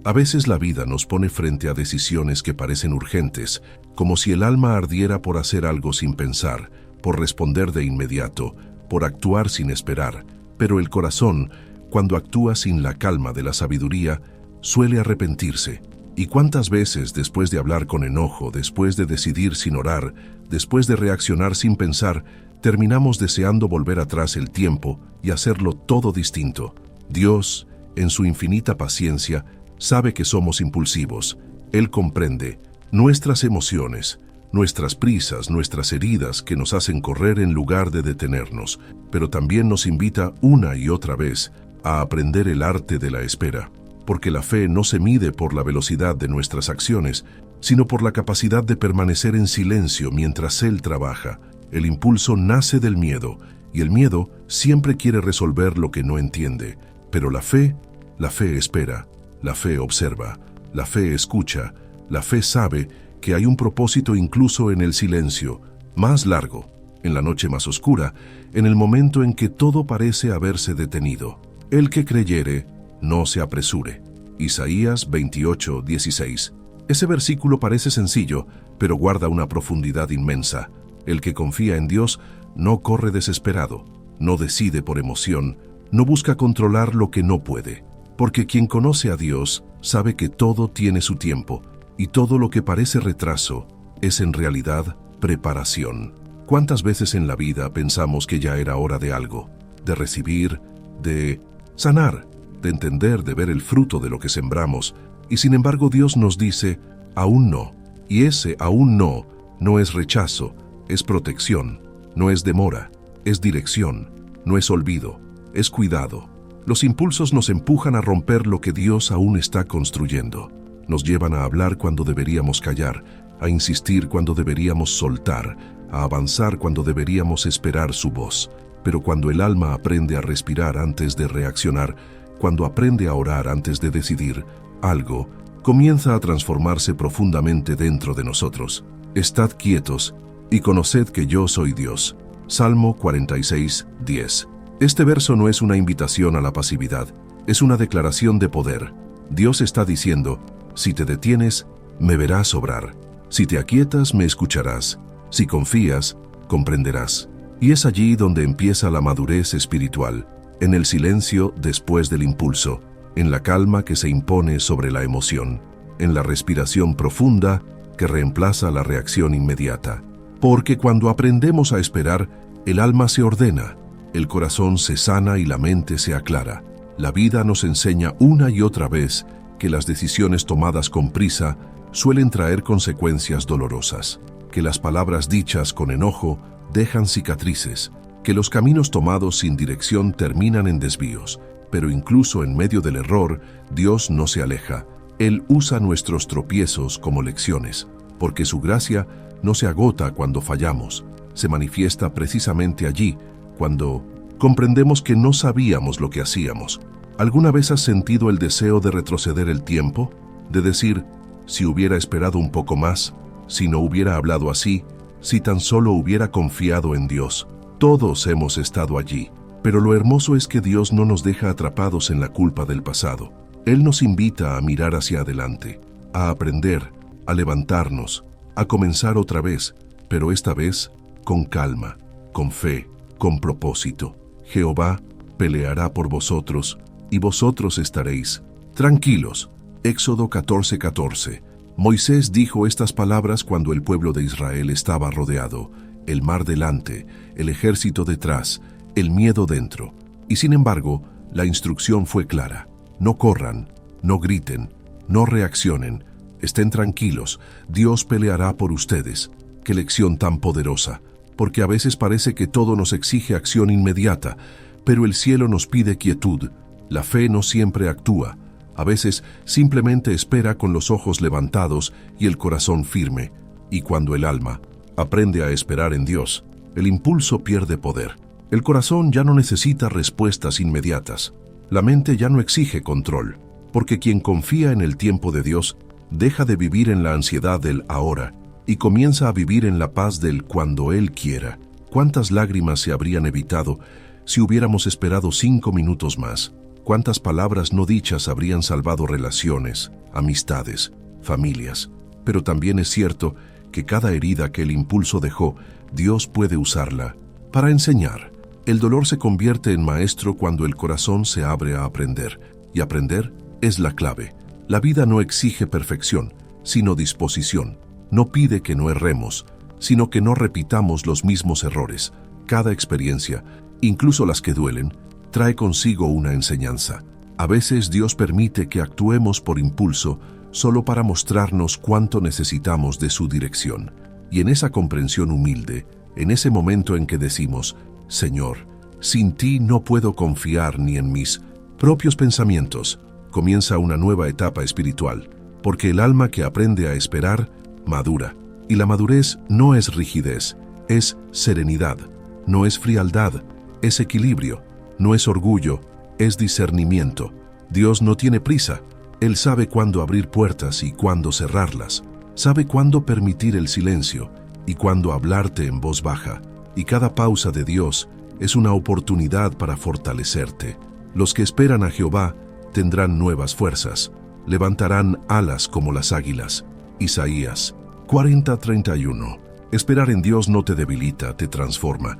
A veces la vida nos pone frente a decisiones que parecen urgentes, como si el alma ardiera por hacer algo sin pensar, por responder de inmediato, por actuar sin esperar, pero el corazón, cuando actúa sin la calma de la sabiduría, suele arrepentirse. ¿Y cuántas veces, después de hablar con enojo, después de decidir sin orar, después de reaccionar sin pensar, terminamos deseando volver atrás el tiempo y hacerlo todo distinto? Dios, en su infinita paciencia, sabe que somos impulsivos. Él comprende nuestras emociones, nuestras prisas, nuestras heridas que nos hacen correr en lugar de detenernos, pero también nos invita una y otra vez a aprender el arte de la espera, porque la fe no se mide por la velocidad de nuestras acciones, sino por la capacidad de permanecer en silencio mientras Él trabaja. El impulso nace del miedo, y el miedo siempre quiere resolver lo que no entiende, pero la fe espera. La fe observa, la fe escucha, la fe sabe que hay un propósito incluso en el silencio, más largo, en la noche más oscura, en el momento en que todo parece haberse detenido. El que creyere, no se apresure. Isaías 28:16. Ese versículo parece sencillo, pero guarda una profundidad inmensa. El que confía en Dios no corre desesperado, no decide por emoción, no busca controlar lo que no puede. Porque quien conoce a Dios sabe que todo tiene su tiempo, y todo lo que parece retraso es en realidad preparación. ¿Cuántas veces en la vida pensamos que ya era hora de algo, de recibir, de sanar, de entender, de ver el fruto de lo que sembramos, y sin embargo Dios nos dice, aún no, y ese aún no es rechazo, es protección, no es demora, es dirección, no es olvido, es cuidado. Los impulsos nos empujan a romper lo que Dios aún está construyendo. Nos llevan a hablar cuando deberíamos callar, a insistir cuando deberíamos soltar, a avanzar cuando deberíamos esperar su voz. Pero cuando el alma aprende a respirar antes de reaccionar, cuando aprende a orar antes de decidir, algo comienza a transformarse profundamente dentro de nosotros. Estad quietos y conoced que yo soy Dios. Salmo 46:10. Este verso no es una invitación a la pasividad, es una declaración de poder. Dios está diciendo, si te detienes, me verás obrar. Si te aquietas, me escucharás. Si confías, comprenderás. Y es allí donde empieza la madurez espiritual, en el silencio después del impulso, en la calma que se impone sobre la emoción, en la respiración profunda que reemplaza la reacción inmediata. Porque cuando aprendemos a esperar, el alma se ordena, el corazón se sana y la mente se aclara. La vida nos enseña una y otra vez que las decisiones tomadas con prisa suelen traer consecuencias dolorosas, que las palabras dichas con enojo dejan cicatrices, que los caminos tomados sin dirección terminan en desvíos, pero incluso en medio del error, Dios no se aleja. Él usa nuestros tropiezos como lecciones, porque su gracia no se agota cuando fallamos, se manifiesta precisamente allí, cuando comprendemos que no sabíamos lo que hacíamos. ¿Alguna vez has sentido el deseo de retroceder el tiempo? De decir, si hubiera esperado un poco más, si no hubiera hablado así, si tan solo hubiera confiado en Dios. Todos hemos estado allí, pero lo hermoso es que Dios no nos deja atrapados en la culpa del pasado. Él nos invita a mirar hacia adelante, a aprender, a levantarnos, a comenzar otra vez, pero esta vez con calma, con fe, con propósito. Jehová peleará por vosotros, y vosotros estaréis tranquilos. Éxodo 14:14. Moisés dijo estas palabras cuando el pueblo de Israel estaba rodeado, el mar delante, el ejército detrás, el miedo dentro. Y sin embargo, la instrucción fue clara. No corran, no griten, no reaccionen, estén tranquilos, Dios peleará por ustedes. ¡Qué lección tan poderosa! Porque a veces parece que todo nos exige acción inmediata, pero el cielo nos pide quietud. La fe no siempre actúa. A veces simplemente espera con los ojos levantados y el corazón firme. Y cuando el alma aprende a esperar en Dios, el impulso pierde poder. El corazón ya no necesita respuestas inmediatas. La mente ya no exige control, porque quien confía en el tiempo de Dios deja de vivir en la ansiedad del ahora y comienza a vivir en la paz del cuando Él quiera. ¿Cuántas lágrimas se habrían evitado si hubiéramos esperado 5 minutos más? ¿Cuántas palabras no dichas habrían salvado relaciones, amistades, familias. Pero también es cierto que cada herida que el impulso dejó, Dios puede usarla para enseñar. El dolor se convierte en maestro cuando el corazón se abre a aprender, y aprender es la clave. La vida no exige perfección, sino disposición. No pide que no erremos, sino que no repitamos los mismos errores. Cada experiencia, incluso las que duelen, trae consigo una enseñanza. A veces Dios permite que actuemos por impulso solo para mostrarnos cuánto necesitamos de su dirección. Y en esa comprensión humilde, en ese momento en que decimos, Señor, sin ti no puedo confiar ni en mis propios pensamientos, comienza una nueva etapa espiritual, porque el alma que aprende a esperar, madura. Y la madurez no es rigidez, es serenidad, no es frialdad, es equilibrio, no es orgullo, es discernimiento. Dios no tiene prisa, Él sabe cuándo abrir puertas y cuándo cerrarlas, sabe cuándo permitir el silencio y cuándo hablarte en voz baja. Y cada pausa de Dios es una oportunidad para fortalecerte. Los que esperan a Jehová tendrán nuevas fuerzas, levantarán alas como las águilas. Isaías 40:31. Esperar en Dios no te debilita, te transforma,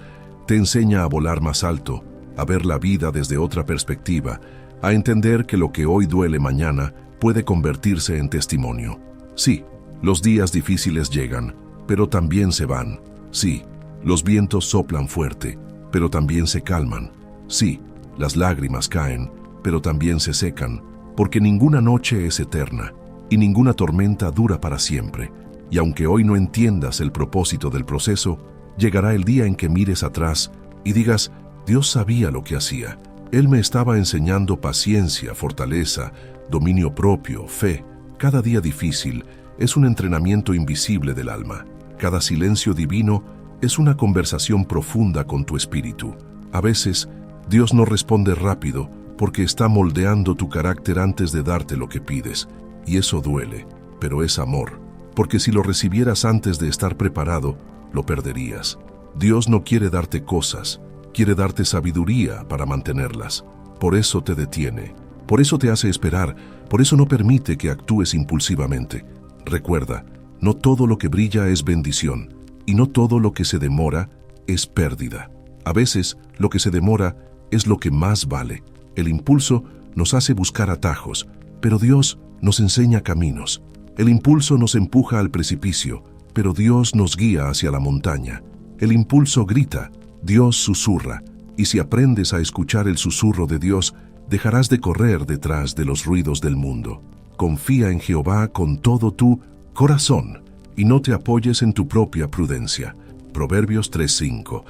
te enseña a volar más alto, a ver la vida desde otra perspectiva, a entender que lo que hoy duele mañana puede convertirse en testimonio. Sí, los días difíciles llegan, pero también se van. Sí, los vientos soplan fuerte, pero también se calman. Sí, las lágrimas caen, pero también se secan, porque ninguna noche es eterna y ninguna tormenta dura para siempre. Y aunque hoy no entiendas el propósito del proceso, llegará el día en que mires atrás y digas, Dios sabía lo que hacía. Él me estaba enseñando paciencia, fortaleza, dominio propio, fe. Cada día difícil es un entrenamiento invisible del alma. Cada silencio divino es una conversación profunda con tu espíritu. A veces, Dios no responde rápido porque está moldeando tu carácter antes de darte lo que pides. Y eso duele, pero es amor. Porque si lo recibieras antes de estar preparado, lo perderías. Dios no quiere darte cosas, quiere darte sabiduría para mantenerlas. Por eso te detiene, por eso te hace esperar, por eso no permite que actúes impulsivamente. Recuerda, no todo lo que brilla es bendición, y no todo lo que se demora es pérdida. A veces, lo que se demora es lo que más vale. El impulso nos hace buscar atajos, pero Dios nos enseña caminos. El impulso nos empuja al precipicio, pero Dios nos guía hacia la montaña. El impulso grita, Dios susurra, y si aprendes a escuchar el susurro de Dios, dejarás de correr detrás de los ruidos del mundo. Confía en Jehová con todo tu corazón, y no te apoyes en tu propia prudencia. Proverbios 3:5.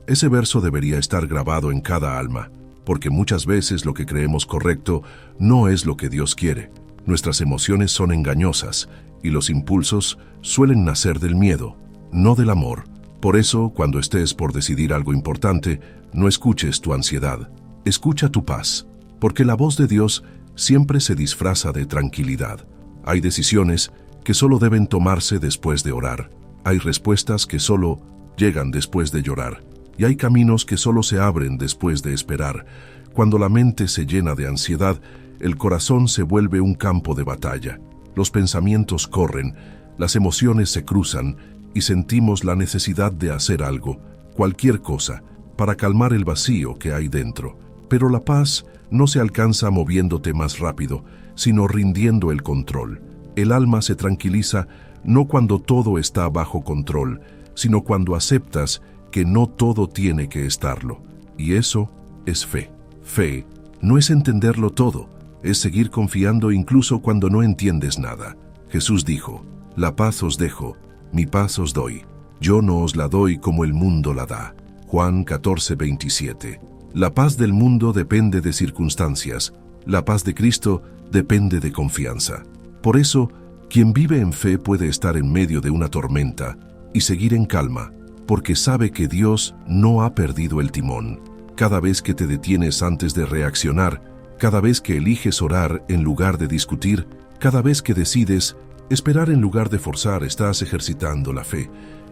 Ese verso debería estar grabado en cada alma, porque muchas veces lo que creemos correcto no es lo que Dios quiere. Nuestras emociones son engañosas, y los impulsos suelen nacer del miedo, no del amor. Por eso, cuando estés por decidir algo importante, no escuches tu ansiedad, escucha tu paz, porque la voz de Dios siempre se disfraza de tranquilidad. Hay decisiones que solo deben tomarse después de orar, hay respuestas que solo llegan después de llorar, y hay caminos que solo se abren después de esperar. Cuando la mente se llena de ansiedad, el corazón se vuelve un campo de batalla. Los pensamientos corren, las emociones se cruzan y sentimos la necesidad de hacer algo, cualquier cosa, para calmar el vacío que hay dentro. Pero la paz no se alcanza moviéndote más rápido, sino rindiendo el control. El alma se tranquiliza no cuando todo está bajo control, sino cuando aceptas que no todo tiene que estarlo. Y eso es fe. Fe no es entenderlo todo, es seguir confiando incluso cuando no entiendes nada. Jesús dijo, la paz os dejo, mi paz os doy. Yo no os la doy como el mundo la da. Juan 14:27. La paz del mundo depende de circunstancias. La paz de Cristo depende de confianza. Por eso, quien vive en fe puede estar en medio de una tormenta y seguir en calma, porque sabe que Dios no ha perdido el timón. Cada vez que te detienes antes de reaccionar, cada vez que eliges orar en lugar de discutir, cada vez que decides esperar en lugar de forzar, estás ejercitando la fe.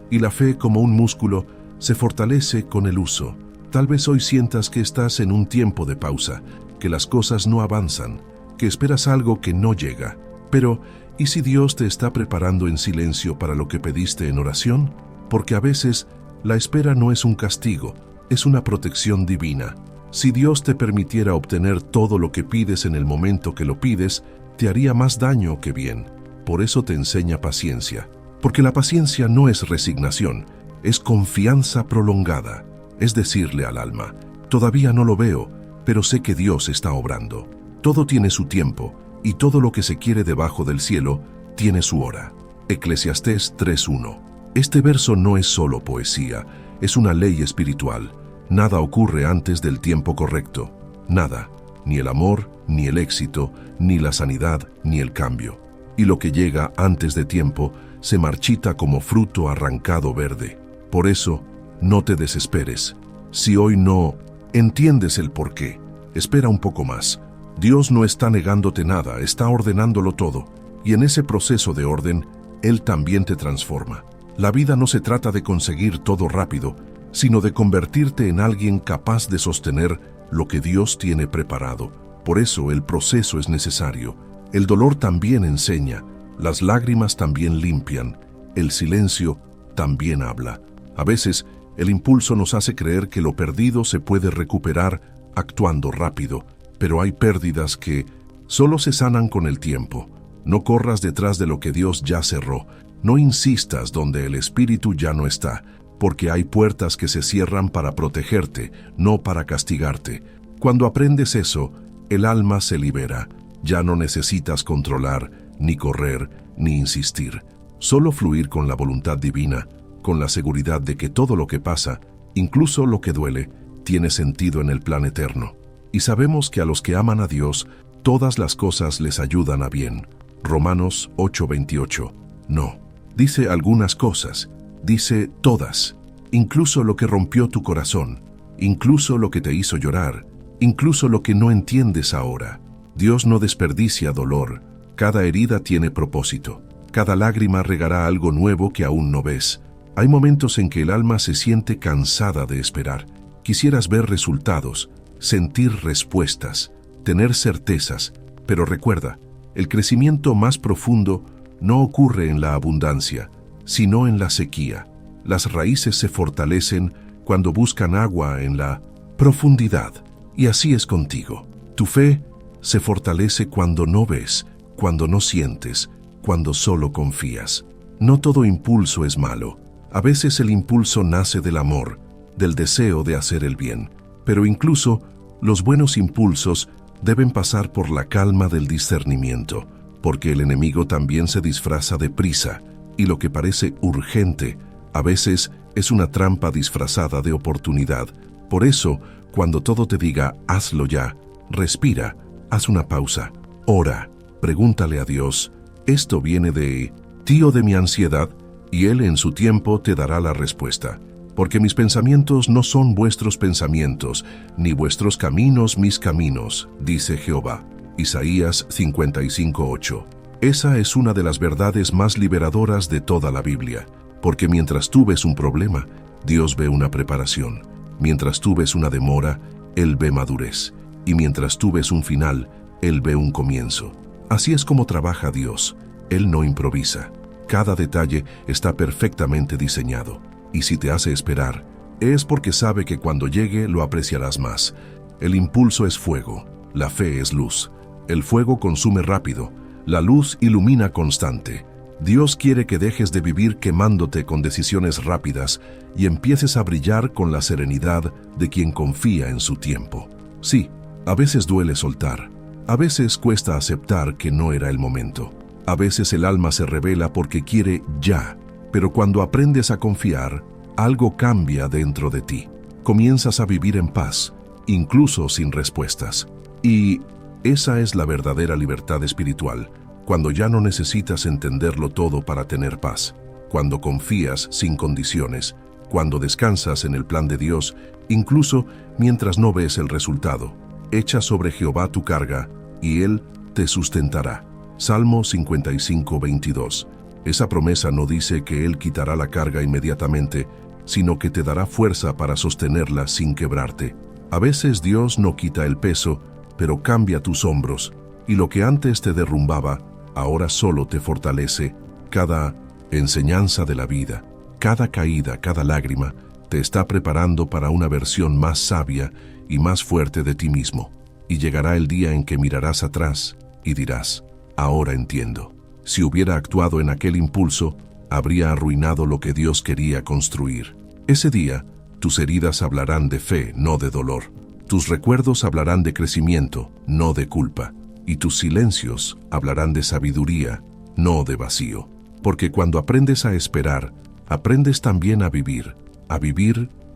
Y la fe, como un músculo, se fortalece con el uso. Tal vez hoy sientas que estás en un tiempo de pausa, que las cosas no avanzan, que esperas algo que no llega. Pero, ¿y si Dios te está preparando en silencio para lo que pediste en oración? Porque a veces la espera no es un castigo, es una protección divina. Si Dios te permitiera obtener todo lo que pides en el momento que lo pides, te haría más daño que bien. Por eso te enseña paciencia. Porque la paciencia no es resignación, es confianza prolongada. Es decirle al alma, todavía no lo veo, pero sé que Dios está obrando. Todo tiene su tiempo, y todo lo que se quiere debajo del cielo tiene su hora. Eclesiastés 3:1. Este verso no es solo poesía, es una ley espiritual. Nada ocurre antes del tiempo correcto. Nada. Ni el amor, ni el éxito, ni la sanidad, ni el cambio. Y lo que llega antes de tiempo se marchita como fruto arrancado verde. Por eso, no te desesperes. Si hoy no entiendes el porqué, espera un poco más. Dios no está negándote nada, está ordenándolo todo. Y en ese proceso de orden, Él también te transforma. La vida no se trata de conseguir todo rápido, sino de convertirte en alguien capaz de sostener lo que Dios tiene preparado. Por eso el proceso es necesario. El dolor también enseña, las lágrimas también limpian, el silencio también habla. A veces, el impulso nos hace creer que lo perdido se puede recuperar actuando rápido, pero hay pérdidas que solo se sanan con el tiempo. No corras detrás de lo que Dios ya cerró. No insistas donde el Espíritu ya no está, porque hay puertas que se cierran para protegerte, no para castigarte. Cuando aprendes eso, el alma se libera. Ya no necesitas controlar, ni correr, ni insistir. Solo fluir con la voluntad divina, con la seguridad de que todo lo que pasa, incluso lo que duele, tiene sentido en el plan eterno. Y sabemos que a los que aman a Dios, todas las cosas les ayudan a bien. Romanos 8:28. No, dice algunas cosas, dice todas. Incluso lo que rompió tu corazón, incluso lo que te hizo llorar, incluso lo que no entiendes ahora. Dios no desperdicia dolor. Cada herida tiene propósito. Cada lágrima regará algo nuevo que aún no ves. Hay momentos en que el alma se siente cansada de esperar. Quisieras ver resultados, sentir respuestas, tener certezas, pero recuerda, el crecimiento más profundo no ocurre en la abundancia, sino en la sequía. Las raíces se fortalecen cuando buscan agua en la profundidad, y así es contigo. Tu fe se fortalece cuando no ves, cuando no sientes, cuando solo confías. No todo impulso es malo. A veces el impulso nace del amor, del deseo de hacer el bien, pero incluso los buenos impulsos deben pasar por la calma del discernimiento, porque el enemigo también se disfraza de prisa, y lo que parece urgente a veces es una trampa disfrazada de oportunidad. Por eso, cuando todo te diga, hazlo ya, respira, haz una pausa, ora, pregúntale a Dios, ¿esto viene de ti o de mi ansiedad? Y Él en su tiempo te dará la respuesta. Porque mis pensamientos no son vuestros pensamientos, ni vuestros caminos mis caminos, dice Jehová. Isaías 55:8. Esa es una de las verdades más liberadoras de toda la Biblia. Porque mientras tú ves un problema, Dios ve una preparación. Mientras tú ves una demora, Él ve madurez. Y mientras tú ves un final, Él ve un comienzo. Así es como trabaja Dios. Él no improvisa. Cada detalle está perfectamente diseñado. Y si te hace esperar, es porque sabe que cuando llegue lo apreciarás más. El impulso es fuego, la fe es luz. El fuego consume rápido, la luz ilumina constante. Dios quiere que dejes de vivir quemándote con decisiones rápidas y empieces a brillar con la serenidad de quien confía en su tiempo. Sí, a veces duele soltar, a veces cuesta aceptar que no era el momento. A veces el alma se revela porque quiere ya, pero cuando aprendes a confiar, algo cambia dentro de ti. Comienzas a vivir en paz, incluso sin respuestas. Y esa es la verdadera libertad espiritual, cuando ya no necesitas entenderlo todo para tener paz, cuando confías sin condiciones, cuando descansas en el plan de Dios, incluso mientras no ves el resultado. Echa sobre Jehová tu carga, y Él te sustentará. Salmo 55:22. Esa promesa no dice que Él quitará la carga inmediatamente, sino que te dará fuerza para sostenerla sin quebrarte. A veces Dios no quita el peso, pero cambia tus hombros, y lo que antes te derrumbaba, ahora solo te fortalece. Cada enseñanza de la vida, cada caída, cada lágrima, te está preparando para una versión más sabia y más fuerte de ti mismo. Y llegará el día en que mirarás atrás y dirás, ahora entiendo. Si hubiera actuado en aquel impulso, habría arruinado lo que Dios quería construir. Ese día, tus heridas hablarán de fe, no de dolor. Tus recuerdos hablarán de crecimiento, no de culpa. Y tus silencios hablarán de sabiduría, no de vacío. Porque cuando aprendes a esperar, aprendes también a vivir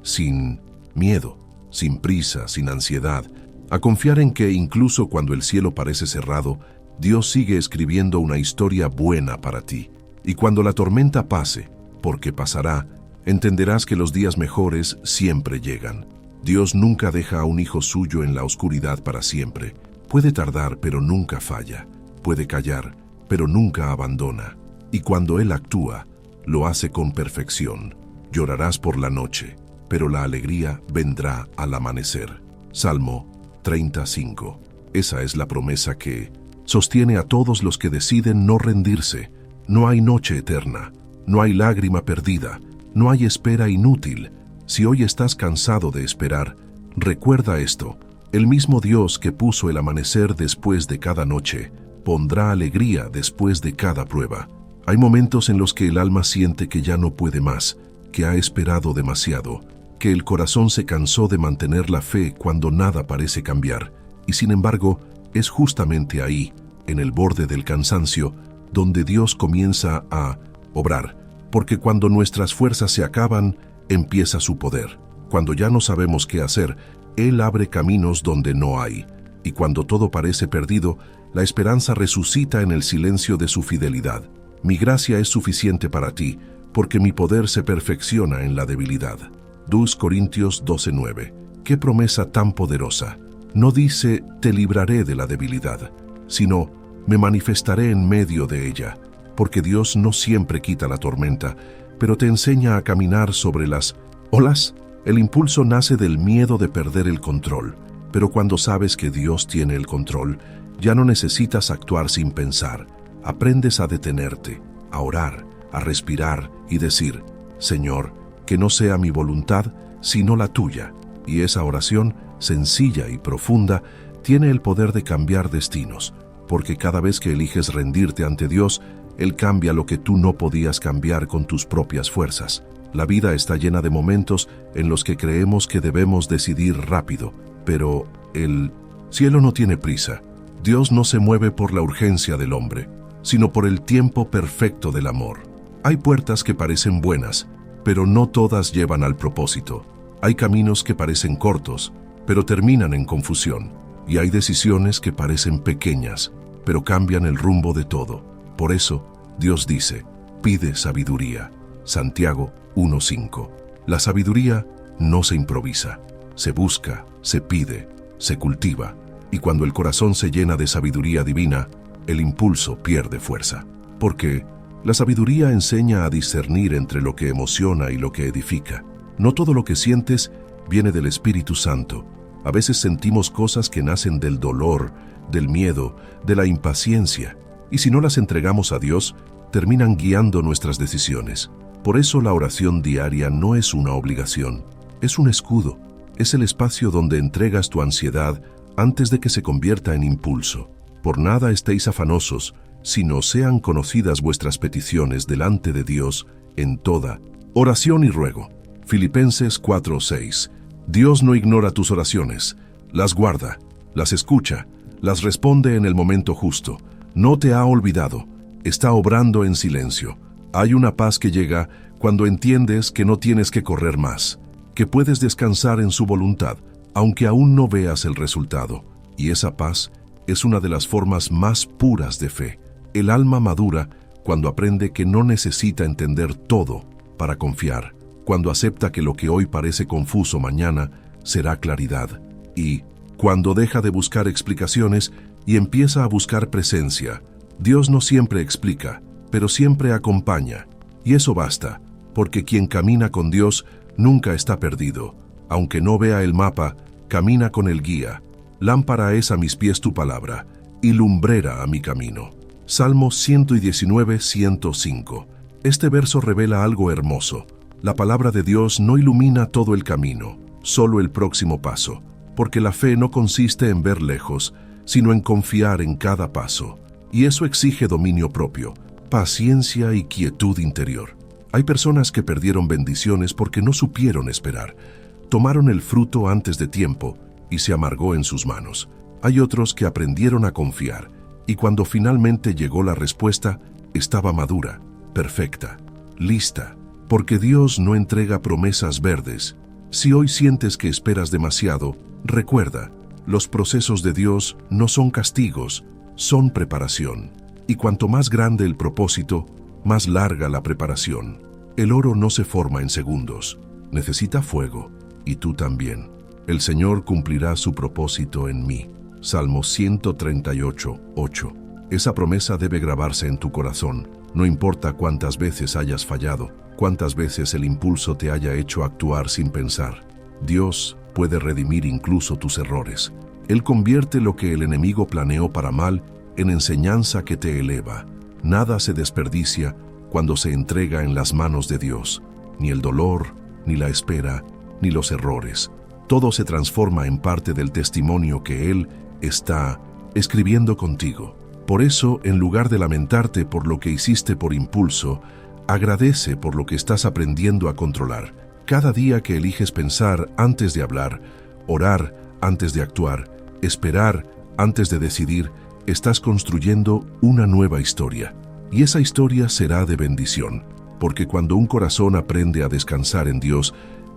sin miedo, sin prisa, sin ansiedad, a confiar en que incluso cuando el cielo parece cerrado, Dios sigue escribiendo una historia buena para ti. Y cuando la tormenta pase, porque pasará, entenderás que los días mejores siempre llegan. Dios nunca deja a un hijo suyo en la oscuridad para siempre. Puede tardar, pero nunca falla. Puede callar, pero nunca abandona. Y cuando Él actúa, lo hace con perfección. Llorarás por la noche, pero la alegría vendrá al amanecer. Salmo 35. Esa es la promesa que sostiene a todos los que deciden no rendirse. No hay noche eterna, no hay lágrima perdida, no hay espera inútil. Si hoy estás cansado de esperar, recuerda esto: el mismo Dios que puso el amanecer después de cada noche, pondrá alegría después de cada prueba. Hay momentos en los que el alma siente que ya no puede más, que ha esperado demasiado, que el corazón se cansó de mantener la fe cuando nada parece cambiar. Y sin embargo, es justamente ahí, en el borde del cansancio, donde Dios comienza a obrar. Porque cuando nuestras fuerzas se acaban, empieza su poder. Cuando ya no sabemos qué hacer, Él abre caminos donde no hay. Y cuando todo parece perdido, la esperanza resucita en el silencio de su fidelidad. Mi gracia es suficiente para ti, porque mi poder se perfecciona en la debilidad. 2 Corintios 12:9. ¡Qué promesa tan poderosa! No dice, te libraré de la debilidad, sino, me manifestaré en medio de ella, porque Dios no siempre quita la tormenta, pero te enseña a caminar sobre las olas. El impulso nace del miedo de perder el control, pero cuando sabes que Dios tiene el control, ya no necesitas actuar sin pensar. Aprendes a detenerte, a orar, a respirar y decir, Señor, que no sea mi voluntad, sino la tuya. Y esa oración, sencilla y profunda, tiene el poder de cambiar destinos, porque cada vez que eliges rendirte ante Dios, Él cambia lo que tú no podías cambiar con tus propias fuerzas. La vida está llena de momentos en los que creemos que debemos decidir rápido, pero el cielo no tiene prisa. Dios no se mueve por la urgencia del hombre, sino por el tiempo perfecto del amor. Hay puertas que parecen buenas, pero no todas llevan al propósito. Hay caminos que parecen cortos, pero terminan en confusión. Y hay decisiones que parecen pequeñas, pero cambian el rumbo de todo. Por eso, Dios dice, pide sabiduría. Santiago 1:5. La sabiduría no se improvisa, se busca, se pide, se cultiva. Y cuando el corazón se llena de sabiduría divina, el impulso pierde fuerza. Porque la sabiduría enseña a discernir entre lo que emociona y lo que edifica. No todo lo que sientes viene del Espíritu Santo. A veces sentimos cosas que nacen del dolor, del miedo, de la impaciencia, y si no las entregamos a Dios, terminan guiando nuestras decisiones. Por eso la oración diaria no es una obligación, es un escudo, es el espacio donde entregas tu ansiedad antes de que se convierta en impulso. Por nada estéis afanosos, sino sean conocidas vuestras peticiones delante de Dios en toda oración y ruego. Filipenses 4:6. Dios no ignora tus oraciones, las guarda, las escucha, las responde en el momento justo. No te ha olvidado, está obrando en silencio. Hay una paz que llega cuando entiendes que no tienes que correr más, que puedes descansar en su voluntad, aunque aún no veas el resultado. Y esa paz es una de las formas más puras de fe. El alma madura cuando aprende que no necesita entender todo para confiar, cuando acepta que lo que hoy parece confuso mañana será claridad, y cuando deja de buscar explicaciones y empieza a buscar presencia. Dios no siempre explica, pero siempre acompaña, y eso basta, porque quien camina con Dios nunca está perdido. Aunque no vea el mapa, camina con el guía. Lámpara es a mis pies tu palabra, y lumbrera a mi camino. Salmo 119, 105. Este verso revela algo hermoso. La palabra de Dios no ilumina todo el camino, solo el próximo paso, porque la fe no consiste en ver lejos, sino en confiar en cada paso. Y eso exige dominio propio, paciencia y quietud interior. Hay personas que perdieron bendiciones porque no supieron esperar. Tomaron el fruto antes de tiempo y se amargó en sus manos. Hay otros que aprendieron a confiar, y cuando finalmente llegó la respuesta, estaba madura, perfecta, lista, porque Dios no entrega promesas verdes. Si hoy sientes que esperas demasiado, recuerda, los procesos de Dios no son castigos, son preparación. Y cuanto más grande el propósito, más larga la preparación. El oro no se forma en segundos, necesita fuego, y tú también. El Señor cumplirá su propósito en mí. Salmo 138, 8. Esa promesa debe grabarse en tu corazón. No importa cuántas veces hayas fallado, cuántas veces el impulso te haya hecho actuar sin pensar. Dios puede redimir incluso tus errores. Él convierte lo que el enemigo planeó para mal en enseñanza que te eleva. Nada se desperdicia cuando se entrega en las manos de Dios. Ni el dolor, ni la espera, ni los errores. Todo se transforma en parte del testimonio que Él está escribiendo contigo. Por eso, en lugar de lamentarte por lo que hiciste por impulso, agradece por lo que estás aprendiendo a controlar. Cada día que eliges pensar antes de hablar, orar antes de actuar, esperar antes de decidir, estás construyendo una nueva historia. Y esa historia será de bendición, porque cuando un corazón aprende a descansar en Dios,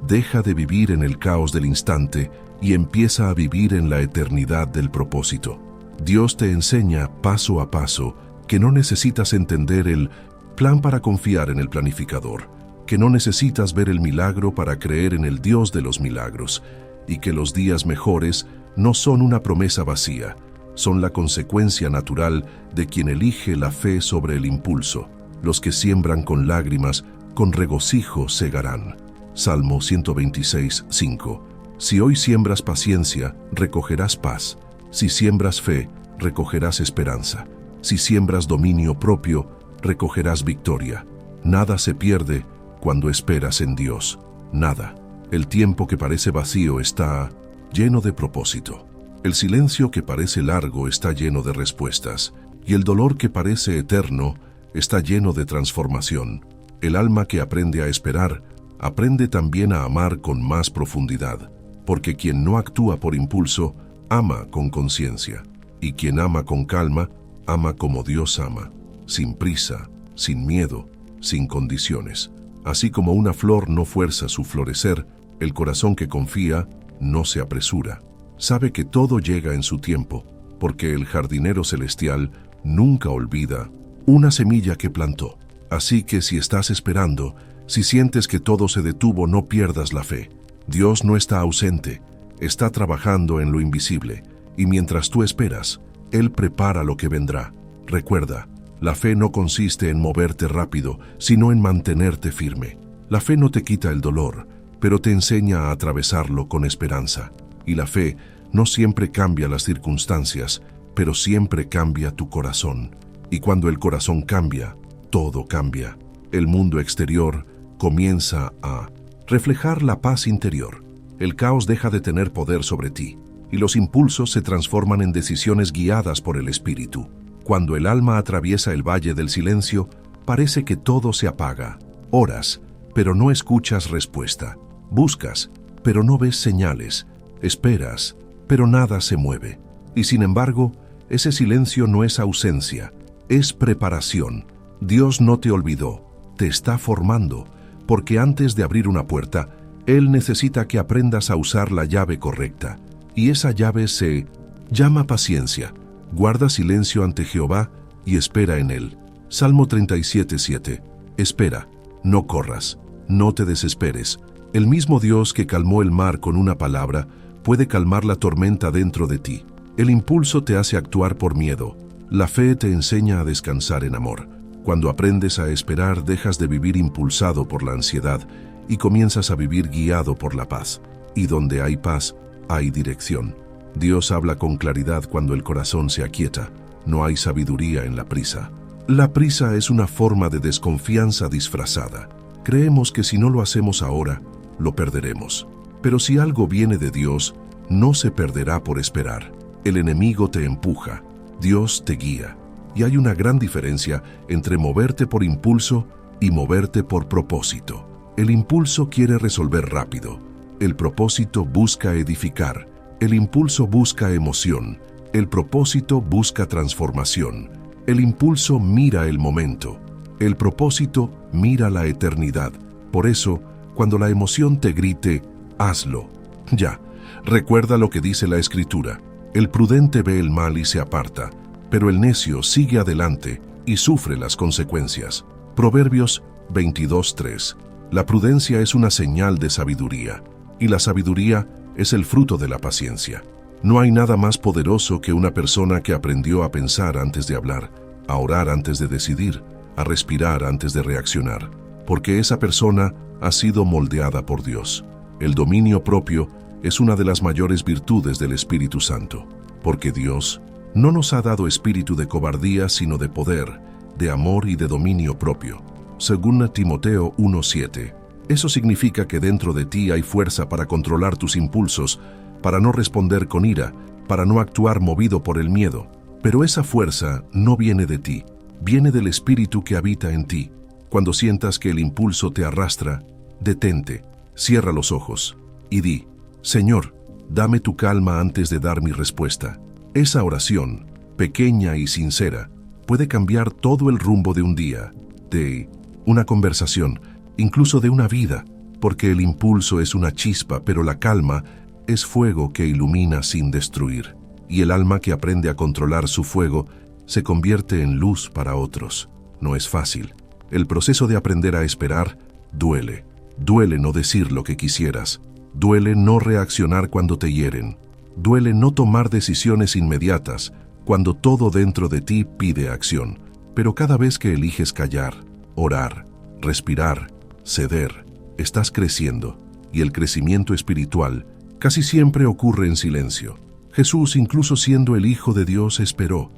deja de vivir en el caos del instante y empieza a vivir en la eternidad del propósito. Dios te enseña paso a paso que no necesitas entender el plan para confiar en el planificador, que no necesitas ver el milagro para creer en el Dios de los milagros, y que los días mejores no son una promesa vacía, son la consecuencia natural de quien elige la fe sobre el impulso. Los que siembran con lágrimas, con regocijo segarán. Salmo 126, 5. Si hoy siembras paciencia, recogerás paz. Si siembras fe, recogerás esperanza. Si siembras dominio propio, recogerás victoria. Nada se pierde cuando esperas en Dios. Nada. El tiempo que parece vacío está lleno de propósito. El silencio que parece largo está lleno de respuestas. Y el dolor que parece eterno está lleno de transformación. El alma que aprende a esperar, aprende también a amar con más profundidad. Porque quien no actúa por impulso, ama con conciencia. Y quien ama con calma, ama como Dios ama. Sin prisa, sin miedo, sin condiciones. Así como una flor no fuerza su florecer, el corazón que confía no se apresura. Sabe que todo llega en su tiempo, porque el jardinero celestial nunca olvida una semilla que plantó. Así que si estás esperando, si sientes que todo se detuvo, no pierdas la fe. Dios no está ausente, está trabajando en lo invisible, y mientras tú esperas, Él prepara lo que vendrá. Recuerda, la fe no consiste en moverte rápido, sino en mantenerte firme. La fe no te quita el dolor, pero te enseña a atravesarlo con esperanza. Y la fe no siempre cambia las circunstancias, pero siempre cambia tu corazón. Y cuando el corazón cambia, todo cambia. El mundo exterior comienza a reflejar la paz interior. El caos deja de tener poder sobre ti, y los impulsos se transforman en decisiones guiadas por el Espíritu. Cuando el alma atraviesa el valle del silencio, parece que todo se apaga. Oras, pero no escuchas respuesta. Buscas, pero no ves señales. Esperas, pero nada se mueve. Y sin embargo, ese silencio no es ausencia, es preparación. Dios no te olvidó, te está formando, porque antes de abrir una puerta, Él necesita que aprendas a usar la llave correcta. Y esa llave se llama paciencia. Guarda silencio ante Jehová y espera en Él. Salmo 37, 7. Espera, no corras, no te desesperes. El mismo Dios que calmó el mar con una palabra, puede calmar la tormenta dentro de ti. El impulso te hace actuar por miedo. La fe te enseña a descansar en amor. Cuando aprendes a esperar, dejas de vivir impulsado por la ansiedad y comienzas a vivir guiado por la paz. Y donde hay paz, hay dirección. Dios habla con claridad cuando el corazón se aquieta. No hay sabiduría en la prisa. La prisa es una forma de desconfianza disfrazada. Creemos que si no lo hacemos ahora, lo perderemos. Pero si algo viene de Dios, no se perderá por esperar. El enemigo te empuja, Dios te guía. Y hay una gran diferencia entre moverte por impulso y moverte por propósito. El impulso quiere resolver rápido. El propósito busca edificar. El impulso busca emoción. El propósito busca transformación. El impulso mira el momento. El propósito mira la eternidad. Por eso, cuando la emoción te grite, hazlo. Ya, recuerda lo que dice la Escritura. El prudente ve el mal y se aparta, pero el necio sigue adelante y sufre las consecuencias. Proverbios 22:3. La prudencia es una señal de sabiduría, y la sabiduría es el fruto de la paciencia. No hay nada más poderoso que una persona que aprendió a pensar antes de hablar, a orar antes de decidir, a respirar antes de reaccionar, porque esa persona ha sido moldeada por Dios. El dominio propio es una de las mayores virtudes del Espíritu Santo, porque Dios no nos ha dado espíritu de cobardía, sino de poder, de amor y de dominio propio. Según Timoteo 1:7. Eso significa que dentro de ti hay fuerza para controlar tus impulsos, para no responder con ira, para no actuar movido por el miedo. Pero esa fuerza no viene de ti, viene del Espíritu que habita en ti. Cuando sientas que el impulso te arrastra, detente, cierra los ojos y di: Señor, dame tu calma antes de dar mi respuesta. Esa oración, pequeña y sincera, puede cambiar todo el rumbo de un día, de una conversación, incluso de una vida, porque el impulso es una chispa, pero la calma es fuego que ilumina sin destruir, y el alma que aprende a controlar su fuego se convierte en luz para otros. No es fácil. El proceso de aprender a esperar duele. Duele no decir lo que quisieras. Duele no reaccionar cuando te hieren. Duele no tomar decisiones inmediatas cuando todo dentro de ti pide acción. Pero cada vez que eliges callar, orar, respirar, ceder, estás creciendo, y el crecimiento espiritual casi siempre ocurre en silencio. Jesús, incluso siendo el Hijo de Dios, esperó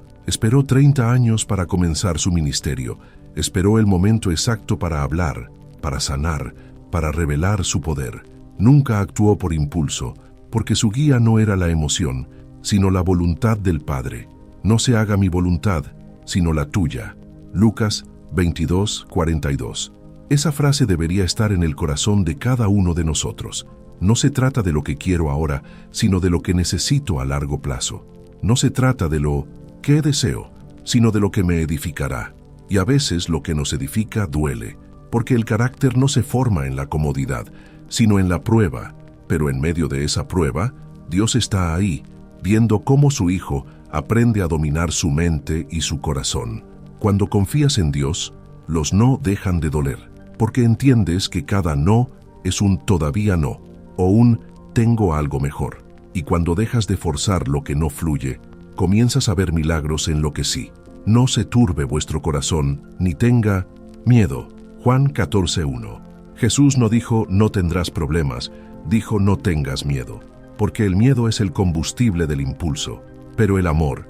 30 años para comenzar su ministerio. Esperó el momento exacto para hablar, para sanar, para revelar su poder. Nunca actuó por impulso, porque su guía no era la emoción, sino la voluntad del Padre. No se haga mi voluntad, sino la tuya. Lucas 22:42. Esa frase debería estar en el corazón de cada uno de nosotros. No se trata de lo que quiero ahora, sino de lo que necesito a largo plazo. No se trata de lo que deseo, sino de lo que me edificará. Y a veces lo que nos edifica duele, porque el carácter no se forma en la comodidad, sino en la prueba. Pero en medio de esa prueba, Dios está ahí, viendo cómo su Hijo aprende a dominar su mente y su corazón. Cuando confías en Dios, los no dejan de doler, porque entiendes que cada no es un todavía no, o un tengo algo mejor. Y cuando dejas de forzar lo que no fluye, comienzas a ver milagros en lo que sí. No se turbe vuestro corazón, ni tenga miedo. Juan 14:1. Jesús no dijo no tendrás problemas, dijo no tengas miedo, porque el miedo es el combustible del impulso, pero el amor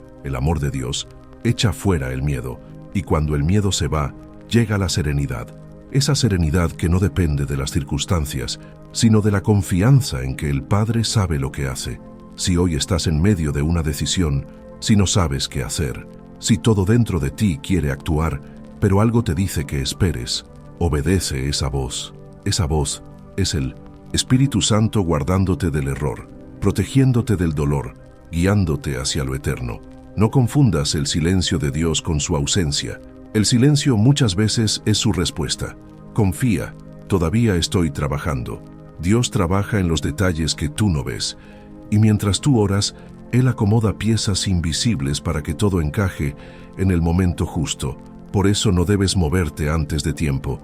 de Dios, echa fuera el miedo, y cuando el miedo se va, llega la serenidad. Esa serenidad que no depende de las circunstancias, sino de la confianza en que el Padre sabe lo que hace. Si hoy estás en medio de una decisión, si no sabes qué hacer, si todo dentro de ti quiere actuar, pero algo te dice que esperes, obedece esa voz. Esa voz es el Espíritu Santo guardándote del error, protegiéndote del dolor, guiándote hacia lo eterno. No confundas el silencio de Dios con su ausencia. El silencio muchas veces es su respuesta. Confía, todavía estoy trabajando. Dios trabaja en los detalles que tú no ves. Y mientras tú oras, Él acomoda piezas invisibles para que todo encaje en el momento justo. Por eso no debes moverte antes de tiempo.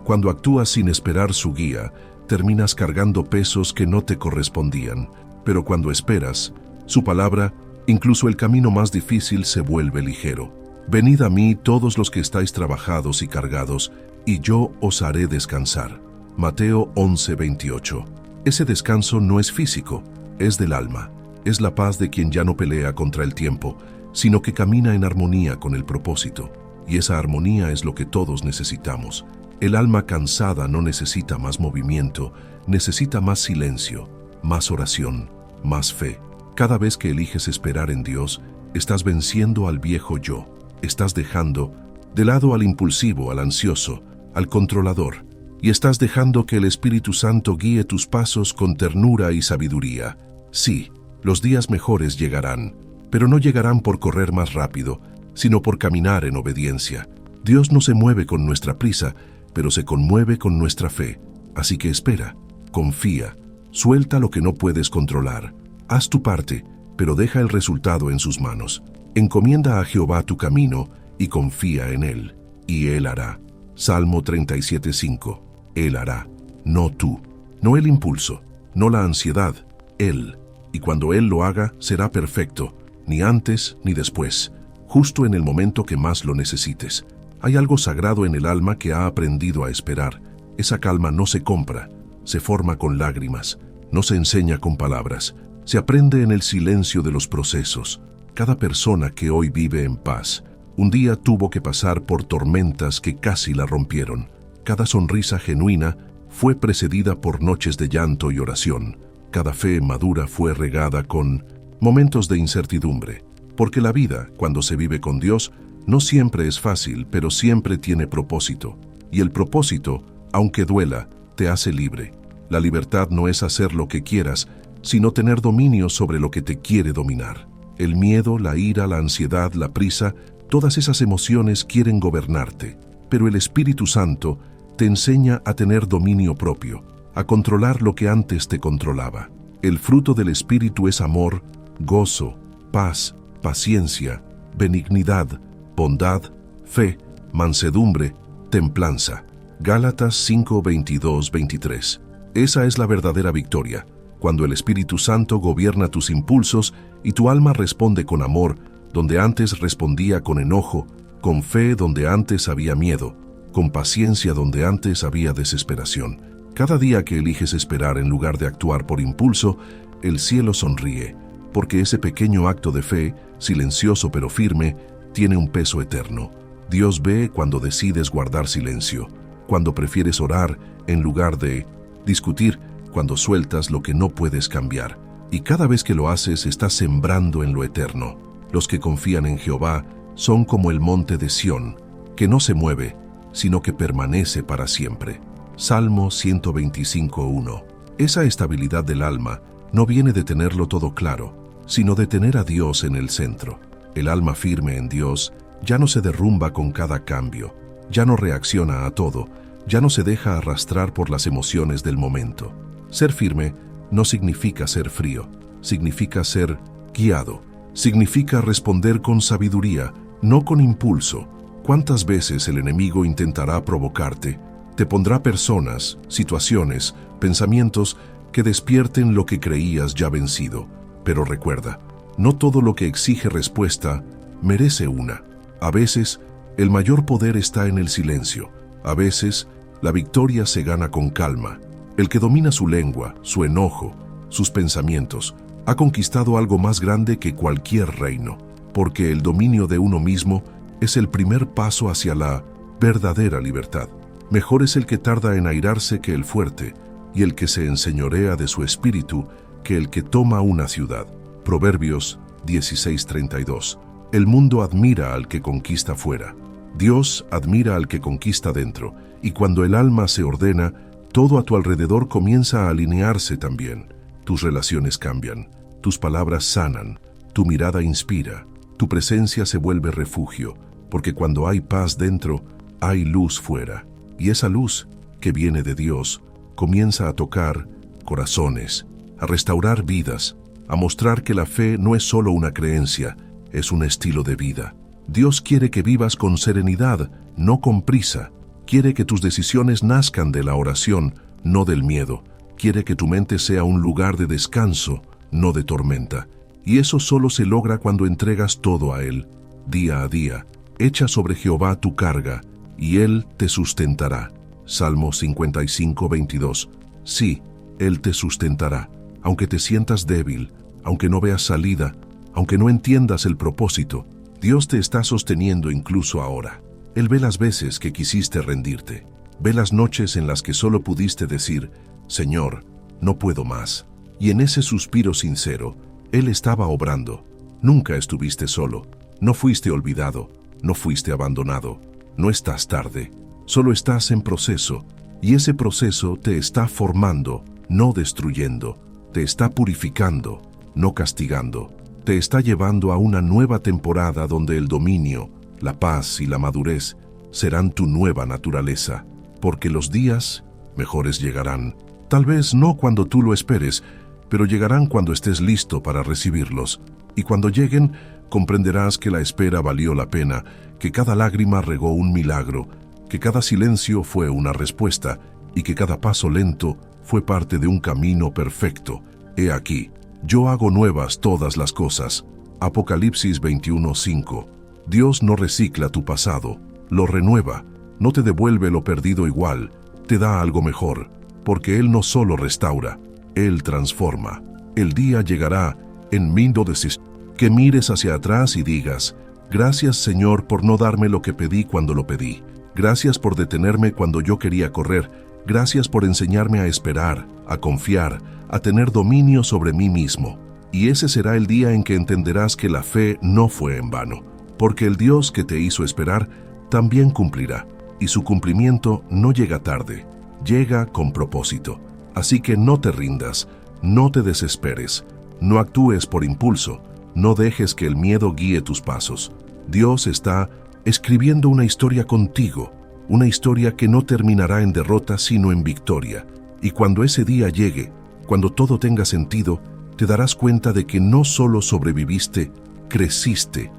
Cuando actúas sin esperar su guía, terminas cargando pesos que no te correspondían. Pero cuando esperas su palabra, incluso el camino más difícil se vuelve ligero. Venid a mí todos los que estáis trabajados y cargados, y yo os haré descansar. Mateo 11:28. Ese descanso no es físico, es del alma. Es la paz de quien ya no pelea contra el tiempo, sino que camina en armonía con el propósito. Y esa armonía es lo que todos necesitamos. El alma cansada no necesita más movimiento, necesita más silencio, más oración, más fe. Cada vez que eliges esperar en Dios, estás venciendo al viejo yo. Estás dejando de lado al impulsivo, al ansioso, al controlador, y estás dejando que el Espíritu Santo guíe tus pasos con ternura y sabiduría. Sí, los días mejores llegarán, pero no llegarán por correr más rápido, sino por caminar en obediencia. Dios no se mueve con nuestra prisa, pero se conmueve con nuestra fe. Así que espera, confía, suelta lo que no puedes controlar. Haz tu parte, pero deja el resultado en sus manos. Encomienda a Jehová tu camino y confía en Él, y Él hará. Salmo 37:5. Él hará, no tú, no el impulso, no la ansiedad, Él. Y cuando Él lo haga, será perfecto, ni antes ni después, justo en el momento que más lo necesites. Hay algo sagrado en el alma que ha aprendido a esperar. Esa calma no se compra, se forma con lágrimas, no se enseña con palabras, se aprende en el silencio de los procesos. Cada persona que hoy vive en paz, un día tuvo que pasar por tormentas que casi la rompieron. Cada sonrisa genuina fue precedida por noches de llanto y oración. Cada fe madura fue regada con momentos de incertidumbre, porque la vida, cuando se vive con Dios, no siempre es fácil, pero siempre tiene propósito. Y el propósito, aunque duela, te hace libre. La libertad no es hacer lo que quieras, sino tener dominio sobre lo que te quiere dominar. El miedo, la ira, la ansiedad, la prisa, todas esas emociones quieren gobernarte, pero el Espíritu Santo te enseña a tener dominio propio, a controlar lo que antes te controlaba. El fruto del Espíritu es amor, gozo, paz, paciencia, benignidad, bondad, fe, mansedumbre, templanza. Gálatas 5:22-23. Esa es la verdadera victoria, cuando el Espíritu Santo gobierna tus impulsos y tu alma responde con amor, donde antes respondía con enojo, con fe donde antes había miedo, con paciencia donde antes había desesperación. Cada día que eliges esperar en lugar de actuar por impulso, el cielo sonríe, porque ese pequeño acto de fe, silencioso pero firme, tiene un peso eterno. Dios ve cuando decides guardar silencio, cuando prefieres orar en lugar de discutir, cuando sueltas lo que no puedes cambiar. Y cada vez que lo haces, estás sembrando en lo eterno. Los que confían en Jehová son como el monte de Sión, que no se mueve, sino que permanece para siempre. Salmo 125:1. Esa estabilidad del alma no viene de tenerlo todo claro, sino de tener a Dios en el centro. El alma firme en Dios ya no se derrumba con cada cambio, ya no reacciona a todo, ya no se deja arrastrar por las emociones del momento. Ser firme no significa ser frío, significa ser guiado, significa responder con sabiduría, no con impulso. ¿Cuántas veces el enemigo intentará provocarte? Te pondrá personas, situaciones, pensamientos que despierten lo que creías ya vencido. Pero recuerda, no todo lo que exige respuesta merece una. A veces, el mayor poder está en el silencio. A veces, la victoria se gana con calma. El que domina su lengua, su enojo, sus pensamientos, ha conquistado algo más grande que cualquier reino, porque el dominio de uno mismo es el primer paso hacia la verdadera libertad. Mejor es el que tarda en airarse que el fuerte, y el que se enseñorea de su espíritu que el que toma una ciudad. Proverbios 16:32. El mundo admira al que conquista fuera. Dios admira al que conquista dentro, y cuando el alma se ordena, todo a tu alrededor comienza a alinearse también. Tus relaciones cambian, tus palabras sanan, tu mirada inspira, tu presencia se vuelve refugio, porque cuando hay paz dentro, hay luz fuera. Y esa luz, que viene de Dios, comienza a tocar corazones, a restaurar vidas, a mostrar que la fe no es solo una creencia, es un estilo de vida. Dios quiere que vivas con serenidad, no con prisa. Quiere que tus decisiones nazcan de la oración, no del miedo. Quiere que tu mente sea un lugar de descanso, no de tormenta. Y eso solo se logra cuando entregas todo a Él, día a día. Echa sobre Jehová tu carga, y Él te sustentará. Salmo 55:22. Sí, Él te sustentará. Aunque te sientas débil, aunque no veas salida, Aunque no entiendas el propósito, Dios te está sosteniendo incluso ahora. Él ve las veces que quisiste rendirte. Ve las noches en las que solo pudiste decir, Señor, no puedo más. Y en ese suspiro sincero, Él estaba obrando. Nunca estuviste solo, no fuiste olvidado, no fuiste abandonado, no estás tarde, solo estás en proceso. Y ese proceso te está formando, no destruyendo, te está purificando, no castigando. Te está llevando a una nueva temporada donde el dominio, la paz y la madurez serán tu nueva naturaleza, porque los días mejores llegarán. Tal vez no cuando tú lo esperes, pero llegarán cuando estés listo para recibirlos. Y cuando lleguen, comprenderás que la espera valió la pena, que cada lágrima regó un milagro, que cada silencio fue una respuesta y que cada paso lento fue parte de un camino perfecto. He aquí, yo hago nuevas todas las cosas. Apocalipsis 21:5. Dios no recicla tu pasado, lo renueva, no te devuelve lo perdido igual, te da algo mejor, porque Él no solo restaura, Él transforma. El día llegará en 1016 que mires hacia atrás y digas, gracias Señor por no darme lo que pedí cuando lo pedí. Gracias por detenerme cuando yo quería correr. Gracias por enseñarme a esperar, a confiar, a tener dominio sobre mí mismo. Y ese será el día en que entenderás que la fe no fue en vano, porque el Dios que te hizo esperar también cumplirá, y su cumplimiento no llega tarde, llega con propósito. Así que no te rindas, no te desesperes, no actúes por impulso, no dejes que el miedo guíe tus pasos. Dios está escribiendo una historia contigo, una historia que no terminará en derrota sino en victoria. Y cuando ese día llegue, cuando todo tenga sentido, te darás cuenta de que no solo sobreviviste, creciste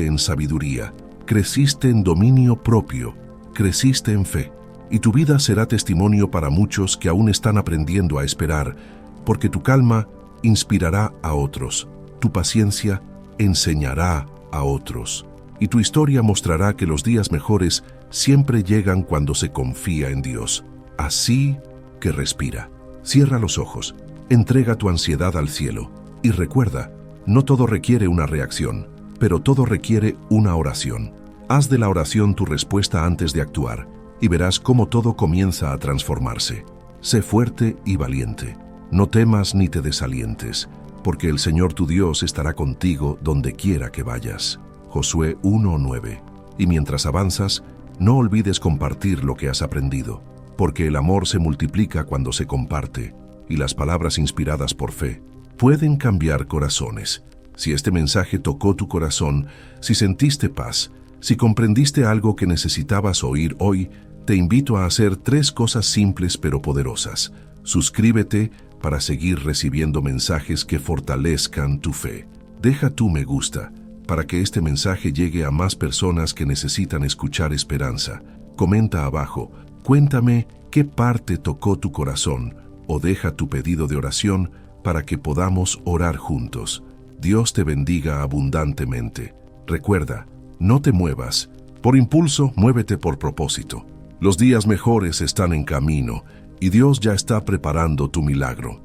en sabiduría, creciste en dominio propio, creciste en fe. Y tu vida será testimonio para muchos que aún están aprendiendo a esperar, porque tu calma inspirará a otros, tu paciencia enseñará a otros. Y tu historia mostrará que los días mejores siempre llegan cuando se confía en Dios. Así que respira, cierra los ojos, entrega tu ansiedad al cielo y recuerda, no todo requiere una reacción, pero todo requiere una oración. Haz de la oración tu respuesta antes de actuar y verás cómo todo comienza a transformarse. Sé fuerte y valiente, no temas ni te desalientes, porque el Señor tu Dios estará contigo donde quiera que vayas. Josué 1:9. Y mientras avanzas, no olvides compartir lo que has aprendido, porque el amor se multiplica cuando se comparte, y las palabras inspiradas por fe pueden cambiar corazones. Si este mensaje tocó tu corazón, si sentiste paz, si comprendiste algo que necesitabas oír hoy, te invito a hacer 3 cosas simples pero poderosas. Suscríbete para seguir recibiendo mensajes que fortalezcan tu fe. Deja tu me gusta para que este mensaje llegue a más personas que necesitan escuchar esperanza. Comenta abajo, cuéntame qué parte tocó tu corazón o deja tu pedido de oración para que podamos orar juntos. Dios te bendiga abundantemente. Recuerda, no te muevas. Por impulso, muévete por propósito. Los días mejores están en camino y Dios ya está preparando tu milagro.